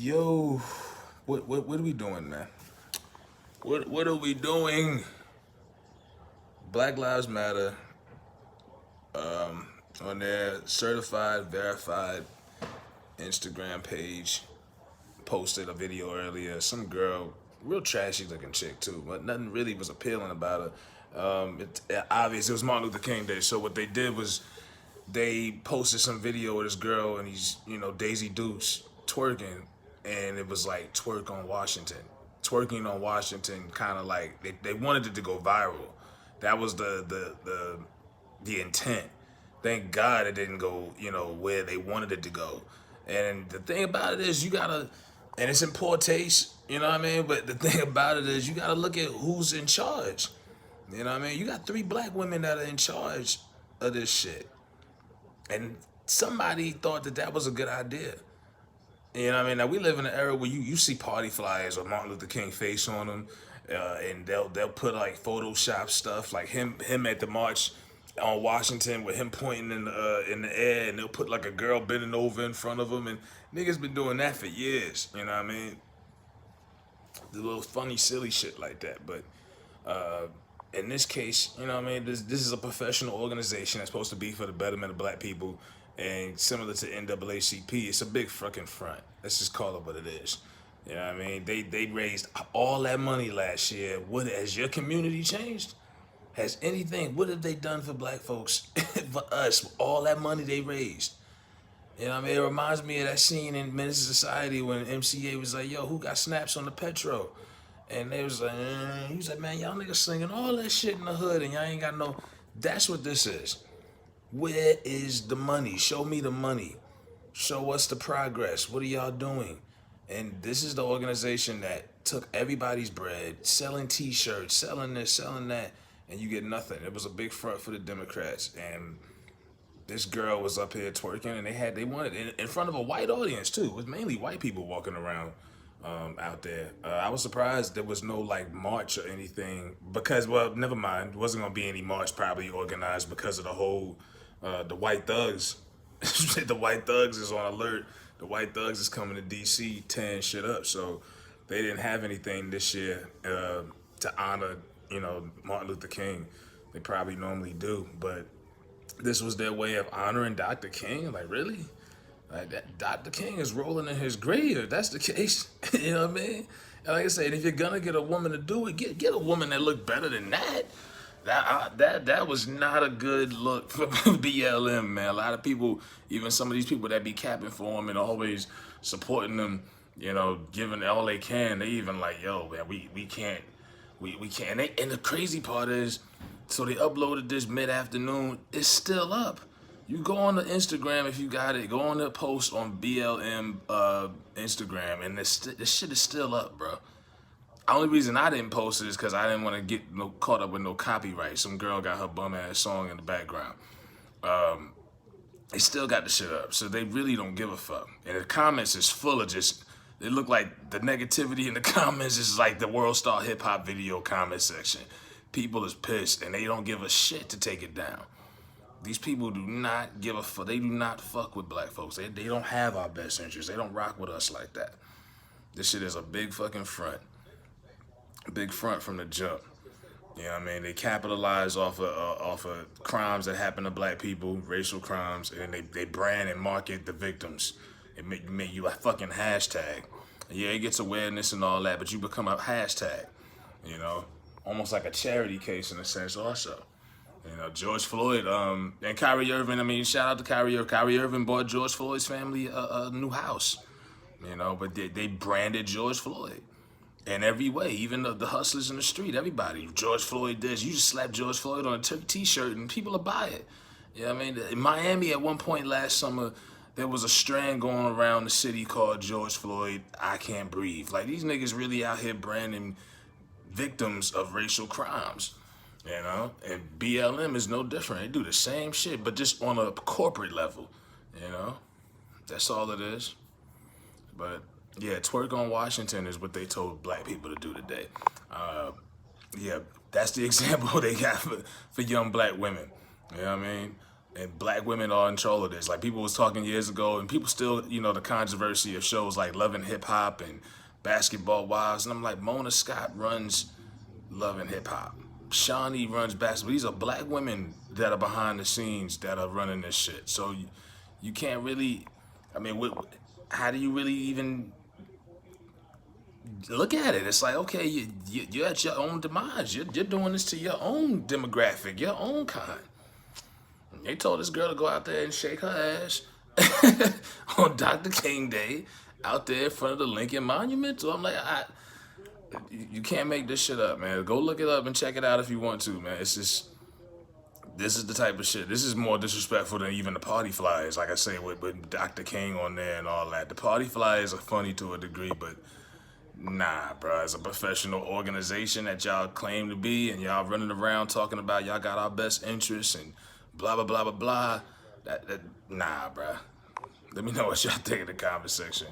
Yo, what are we doing, man? What are we doing? Black Lives Matter on their certified, verified Instagram page posted a video earlier. Some girl, real trashy looking chick too, but nothing really was appealing about her. Obvious it was Martin Luther King Day, so what they did was they posted some video of this girl and he's Daisy Dukes twerking, and it was like twerk on Washington, twerking on Washington, kind of like they wanted it to go viral. That was the intent. Thank God it didn't go where they wanted it to go. And the thing about it is you gotta, and it's in poor taste, you know what I mean. But the thing about it is you gotta look at who's in charge. You know what I mean? You got 3 black women that are in charge of this shit. And somebody thought that that was a good idea. You know what I mean? Now we live in an era where you see party flyers with Martin Luther King face on them, and they'll put like Photoshop stuff like him at the march on Washington with him pointing in the air, and they'll put like a girl bending over in front of him, and niggas been doing that for years. You know what I mean? The little funny, silly shit like that, but. In this case, you know what I mean, this is a professional organization that's supposed to be for the betterment of black people, and similar to NAACP, it's a big fucking front. Let's just call it what it is. You know what I mean? They raised all that money last year. What has your community changed? Has anything? What have they done for black folks? For us, all that money they raised. You know what I mean? It reminds me of that scene in Menace to Society when MCA was like, "Yo, who got snaps on the Petro?" And they was like, he was like, "Man, y'all niggas slinging all that shit in the hood and y'all ain't got no." That's what this is. Where is the money? Show me the money. Show us the progress. What are y'all doing? And this is the organization that took everybody's bread, selling T-shirts, selling this, selling that, and you get nothing. It was a big front for the Democrats, and this girl was up here twerking, and they wanted in front of a white audience too. It was mainly white people walking around. Out there. I was surprised there was no like march or anything because, well, never mind. There wasn't gonna be any march probably organized because of the whole, the white thugs. The white thugs is on alert. The white thugs is coming to DC tearing shit up. So they didn't have anything this year to honor, Martin Luther King. They probably normally do, but this was their way of honoring Dr. King. Like, really? Like that, Dr. King is rolling in his grave. If that's the case, you know what I mean? And like I said, if you're gonna get a woman to do it, get a woman that look better than that. That was not a good look for BLM, man. A lot of people, even some of these people that be capping for him and always supporting them, giving all they can. They even like, yo, man, we can't. And the crazy part is, so they uploaded this mid-afternoon. It's still up. You go on the Instagram if you got it. Go on the post on BLM Instagram, and this shit is still up, bro. The only reason I didn't post it is because I didn't want to get caught up with no copyright. Some girl got her bum ass song in the background. They still got the shit up, so they really don't give a fuck. And the comments is full of just. They look like the negativity in the comments is like the World Star Hip Hop video comment section. People is pissed, and they don't give a shit to take it down. These people do not give a fuck. They do not fuck with black folks. They don't have our best interests. They don't rock with us like that. This shit is a big fucking front. A big front from the jump. You know what I mean? They capitalize off of crimes that happen to black people, racial crimes, and they brand and market the victims. It make you a fucking hashtag. Yeah, it gets awareness and all that, but you become a hashtag. Almost like a charity case in a sense also. George Floyd, and Kyrie Irving, I mean, shout out to Kyrie Irving. Kyrie Irving bought George Floyd's family a new house, but they branded George Floyd in every way, even the hustlers in the street, everybody. George Floyd this, you just slap George Floyd on a t-shirt and people will buy it. You know what I mean? In Miami at one point last summer, there was a strand going around the city called George Floyd, I Can't Breathe. Like, these niggas really out here branding victims of racial crimes. And BLM is no different. They do the same shit, but just on a corporate level, That's all it is. But, yeah, twerk on Washington is what they told black people to do today. Yeah, that's the example they got for young black women. You know what I mean? and black women are in control of this. Like people was talking years ago, and people still, you know, the controversy of shows like Love and Hip Hop and Basketball Wives, and I'm like, Mona Scott runs Love and Hip Hop. Shawnee runs basketball. These are black women that are behind the scenes that are running this shit. So you can't really, I mean, how do you really even look at it? It's like, okay, you're at your own demise. You're doing this to your own demographic, your own kind. They told this girl to go out there and shake her ass on Dr. King Day out there in front of the Lincoln Monument. So I'm like, you can't make this shit up, man. Go look it up and check it out if you want to, man. It's just, this is the type of shit. This is more disrespectful than even the party flyers. Like I say, with Dr. King on there and all that. The party flyers are funny to a degree, but nah, bro. It's a professional organization that y'all claim to be, and y'all running around talking about y'all got our best interests and blah, blah, blah, blah, blah. Nah, bro. Let me know what y'all think in the comment section.